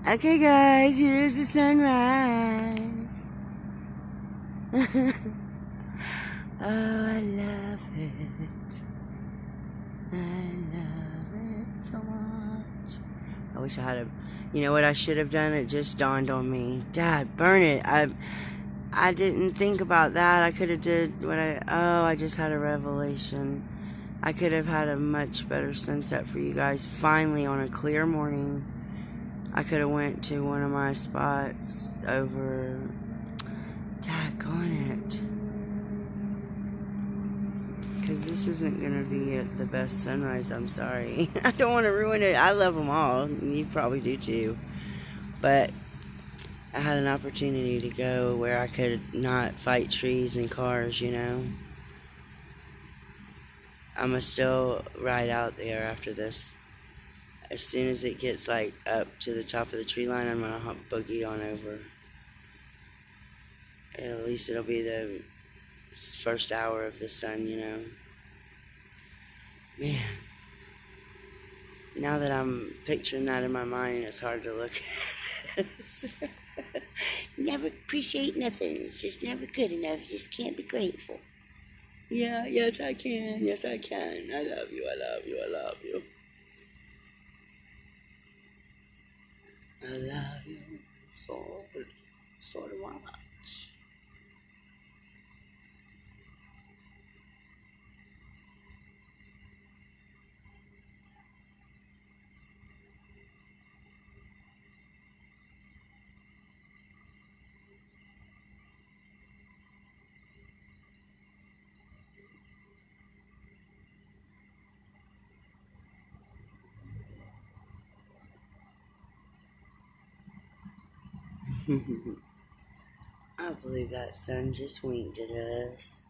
Okay, guys, here's the sunrise. Oh, I love it. I love it so much. I wish I had a... You know what I should have done? It just dawned on me. Dad, burn it. I didn't think about that. I could have did what I just had a revelation. I could have had a much better sunset for you guys. Finally, on a clear morning, I could have went to one of my spots over... Daggone it. Because this isn't going to be the best sunrise, I'm sorry. I don't want to ruin it. I love them all. You probably do too. But I had an opportunity to go where I could not fight trees and cars, you know. I'm going to still ride out there after this. As soon as it gets like up to the top of the tree line, I'm going to boogie on over. At least it'll be the first hour of the sun, you know. Man, now that I'm picturing that in my mind, it's hard to look at. Never appreciate nothing. It's just never good enough. You just can't be grateful. Yeah, yes I can. Yes I can. I love you, I love you, I love you. I love you so much. I believe that sun just winked at us.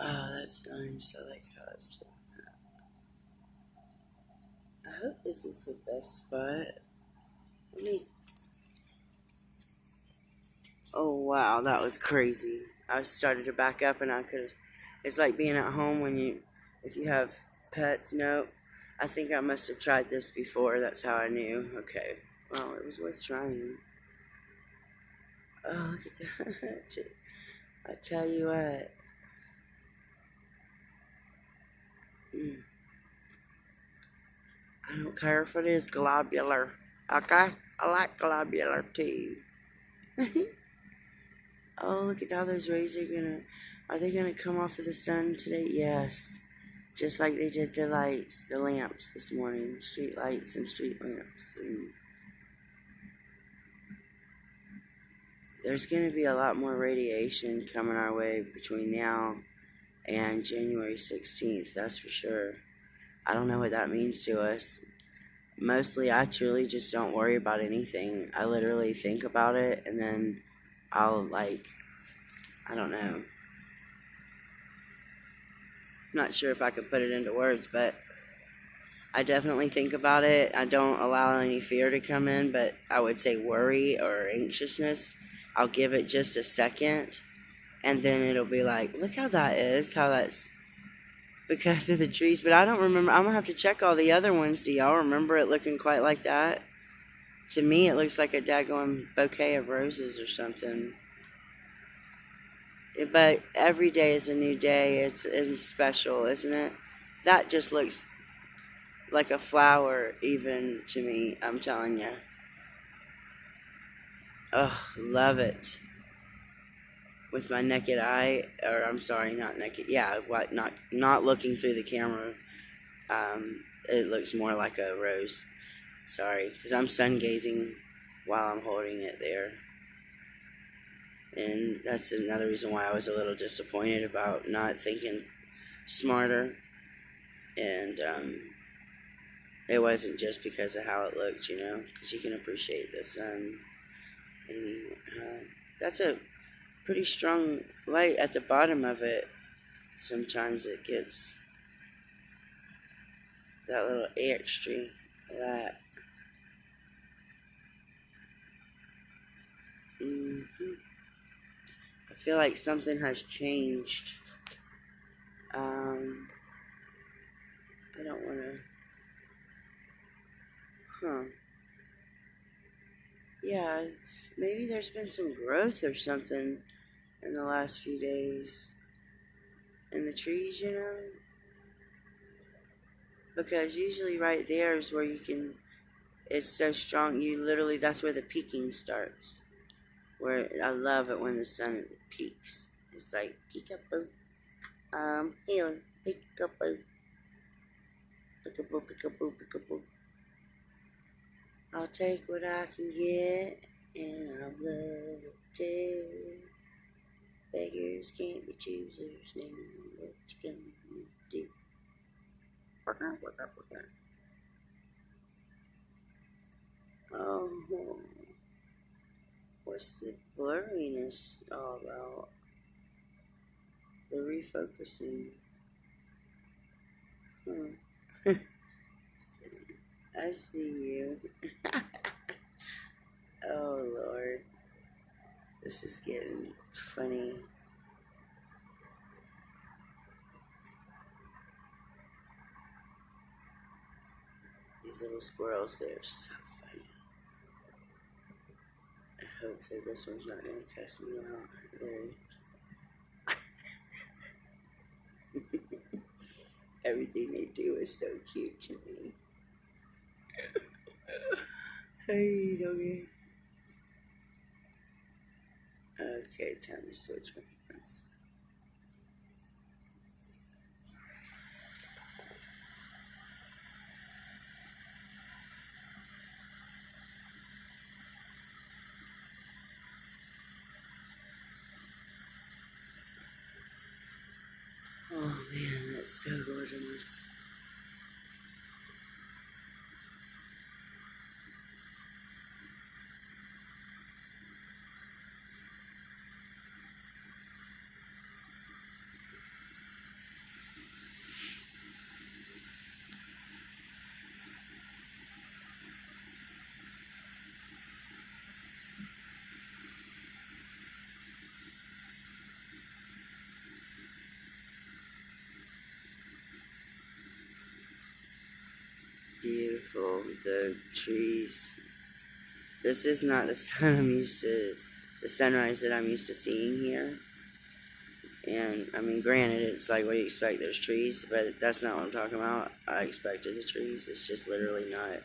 Oh, that's nice. I like how it's doing that. I hope this is the best spot. Let me... Oh, wow, that was crazy. I started to back up and I could... It's like being at home when if you have pets. Nope. I think I must have tried this before. That's how I knew. Okay. Well, it was worth trying. Oh, look at that. I tell you what. I don't care if it is globular. Okay? I like globular too. Oh, look at how those rays are they gonna come off of the sun today? Yes. Just like they did the lights, the lamps this morning. Street lights and street lamps. And there's gonna be a lot more radiation coming our way between now and January 16th, that's for sure. I don't know what that means to us. Mostly, I truly just don't worry about anything. I literally think about it, and then I'll, like, I don't know. Not sure if I could put it into words, but I definitely think about it. I don't allow any fear to come in, but I would say worry or anxiousness. I'll give it just a second, and then it'll be like, look how that is, how that's because of the trees. But I don't remember. I'm going to have to check all the other ones. Do y'all remember it looking quite like that? To me, it looks like a daggone bouquet of roses or something. But every day is a new day. It's special, isn't it? That just looks like a flower even to me, I'm telling you. Oh, love it. With my naked eye, or I'm sorry, not naked. Yeah, what? Not looking through the camera. It looks more like a rose. Sorry, because I'm sun gazing while I'm holding it there. And that's another reason why I was a little disappointed about not thinking smarter. And it wasn't just because of how it looked, you know, because you can appreciate the sun. And That's a pretty strong light at the bottom of it. Sometimes it gets that little extra light. hmm I feel like something has changed. Um, I don't want to. Huh. Yeah, maybe there's been some growth or something in the last few days in the trees, because usually right there is where you can. It's so strong. You literally, that's where the peaking starts. Where I love it when the sun peaks. It's like peekaboo. Here, peekaboo, peekaboo, peekaboo, peekaboo. I'll take what I can get, and I'll love it too. Beggars can't be choosers now. What you gonna do? Oh, what's the blurriness all about? The refocusing. Huh. I see you. Oh, Lord. This is getting funny. These little squirrels, they're so funny. Hopefully this one's not going to cuss me out. Everything they do is so cute to me. Hey, doggy. Okay, time to switch my hands. Oh man, that's so gorgeous. Beautiful. The trees. This is not the the sunrise that I'm used to seeing here. And I mean, granted, it's like what do you expect? There's trees, but that's not what I'm talking about. I expected the trees. It's just literally not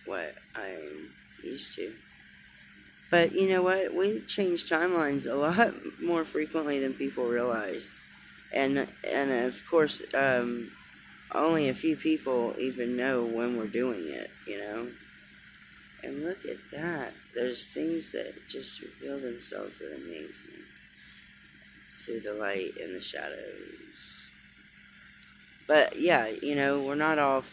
what I'm used to. But you know what? We change timelines a lot more frequently than people realize, and of course, only a few people even know when we're doing it. And look at that. There's things that just reveal themselves that amaze me through the light and the shadows. But yeah, we're not all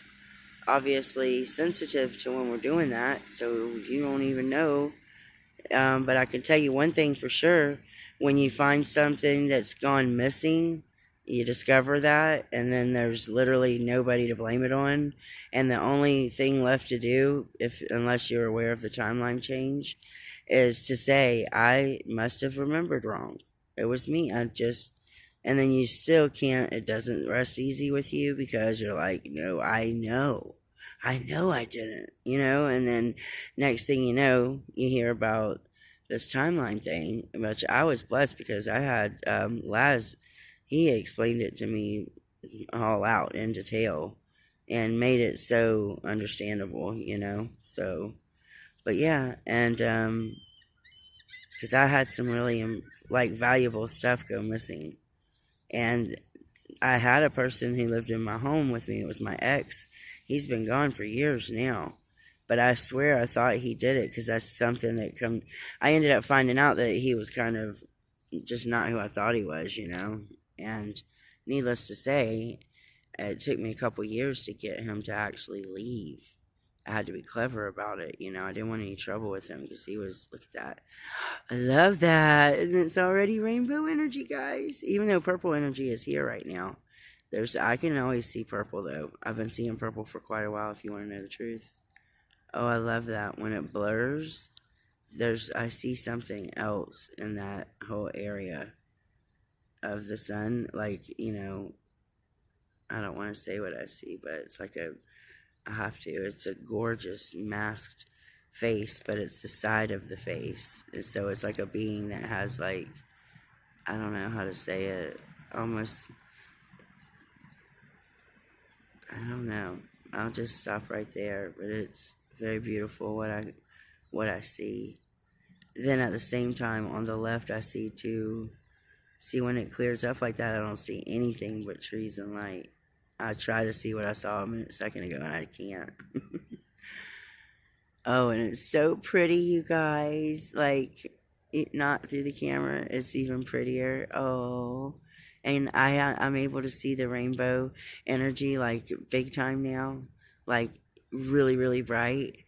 obviously sensitive to when we're doing that, so you don't even know. But I can tell you one thing for sure: when you find something that's gone missing, you discover that, and then there's literally nobody to blame it on, and the only thing left to do, unless you're aware of the timeline change, is to say, I must have remembered wrong. It was me. And then you still can't, it doesn't rest easy with you because you're like, no, I know I didn't, and then next thing you know, you hear about this timeline thing, which I was blessed because I had Laz, he explained it to me all out in detail and made it so understandable, so, but yeah, and because I had some really valuable stuff go missing, and I had a person who lived in my home with me. It was my ex. He's been gone for years now, but I swear I thought he did it because that's something that I ended up finding out that he was kind of just not who I thought he was, and needless to say, it took me a couple years to get him to actually leave I had to be clever about it. I didn't want any trouble with him because he was, look at that. I love that. And it's already rainbow energy, guys. Even though purple energy is here right now. I can always see purple though. I've been seeing purple for quite a while if you want to know the truth. Oh, I love that. When it blurs, I see something else in that whole area of the sun. Like, I don't want to say what I see, but it's like I have to. It's a gorgeous masked face, but it's the side of the face. And so it's like a being that has like, I don't know how to say it, almost, I don't know. I'll just stop right there, but it's very beautiful what I see. Then at the same time on the left I see when it clears up like that, I don't see anything but trees and light. I try to see what I saw a second ago and I can't. Oh, and it's so pretty, you guys. Like, not through the camera, it's even prettier. Oh, and I'm able to see the rainbow energy like big time now, like really, really bright.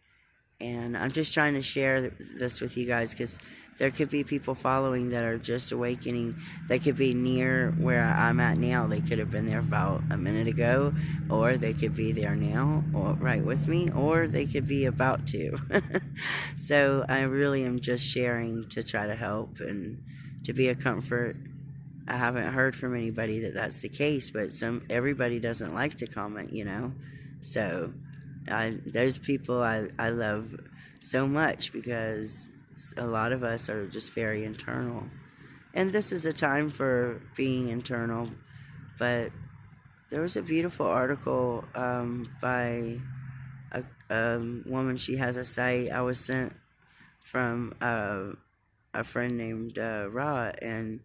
And I'm just trying to share this with you guys because there could be people following that are just awakening. They could be near where I'm at now. They could have been there about a minute ago, or they could be there now, or right with me, or they could be about to. So I really am just sharing to try to help and to be a comfort. I haven't heard from anybody that that's the case, but everybody doesn't like to comment, So those people I love so much because a lot of us are just very internal. And this is a time for being internal. But there was a beautiful article by a woman. She has a site. I was sent from a friend named Ra, and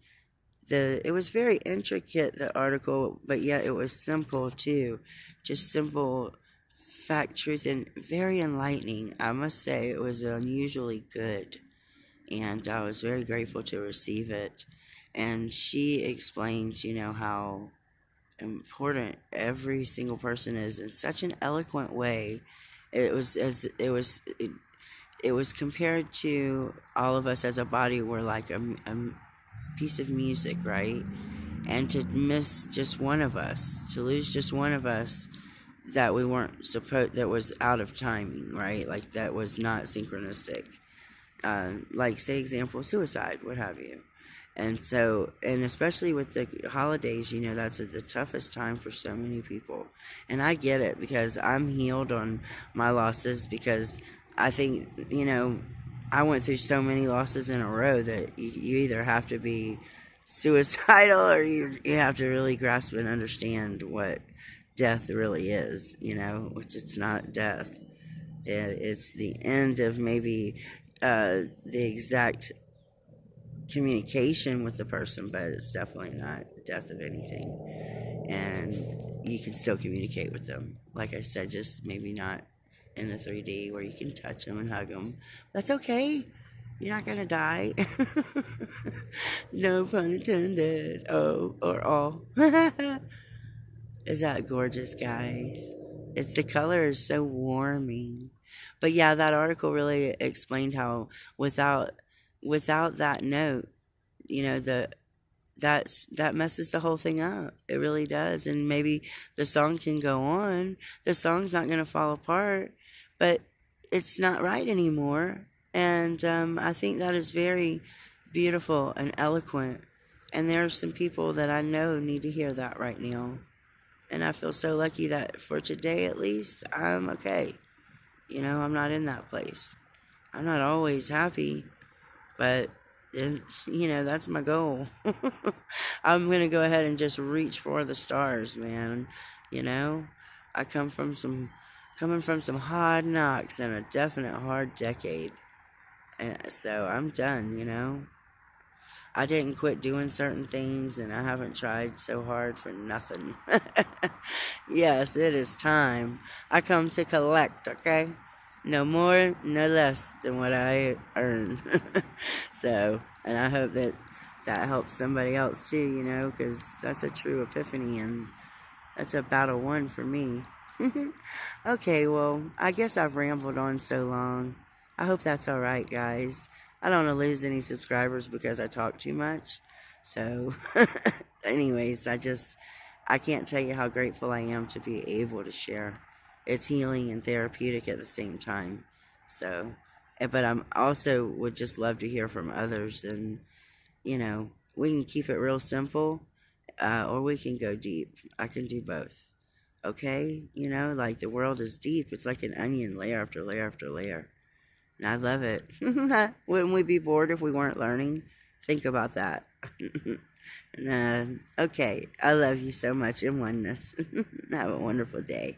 it was very intricate, the article, but yet it was simple too. Just simple fact, truth, and very enlightening. I must say it was unusually good, and I was very grateful to receive it. And she explains, how important every single person is in such an eloquent way. It was compared to all of us as a body were like a piece of music, right? And to miss just one of us, to lose just one of us, that we weren't supposed, that was out of timing, right? Like that was not synchronistic. Like, say, example, suicide, what have you. And so, and especially with the holidays, that's the toughest time for so many people. And I get it because I'm healed on my losses, because I think, I went through so many losses in a row that you either have to be suicidal or you have to really grasp and understand what death really is, which it's not death. It's the end of maybe the exact communication with the person, but it's definitely not death of anything. And you can still communicate with them. Like I said, just maybe not in the 3D where you can touch them and hug them. That's okay. You're not gonna die. No pun intended. Oh, or all. Is that gorgeous, guys? The color is so warming. But yeah, that article really explained how without that note, that messes the whole thing up. It really does. And maybe the song can go on. The song's not going to fall apart, but it's not right anymore. And I think that is very beautiful and eloquent. And there are some people that I know need to hear that right now. And I feel so lucky that for today, at least, I'm okay. I'm not in that place. I'm not always happy, but that's my goal. I'm going to go ahead and just reach for the stars, man. I coming from some hard knocks and a definite hard decade. And so I'm done, I didn't quit doing certain things, and I haven't tried so hard for nothing. Yes, it is time. I come to collect, okay? No more, no less than what I earn. So, and I hope that helps somebody else too, because that's a true epiphany, and that's a battle won for me. Okay, well, I guess I've rambled on so long. I hope that's all right, guys. I don't want to lose any subscribers because I talk too much. So, anyways, I can't tell you how grateful I am to be able to share. It's healing and therapeutic at the same time. So, but I'm also would just love to hear from others, and we can keep it real simple, or we can go deep. I can do both. Okay? Like the world is deep. It's like an onion, layer after layer after layer. And I love it. Wouldn't we be bored if we weren't learning? Think about that. Okay. I love you so much in oneness. Have a wonderful day.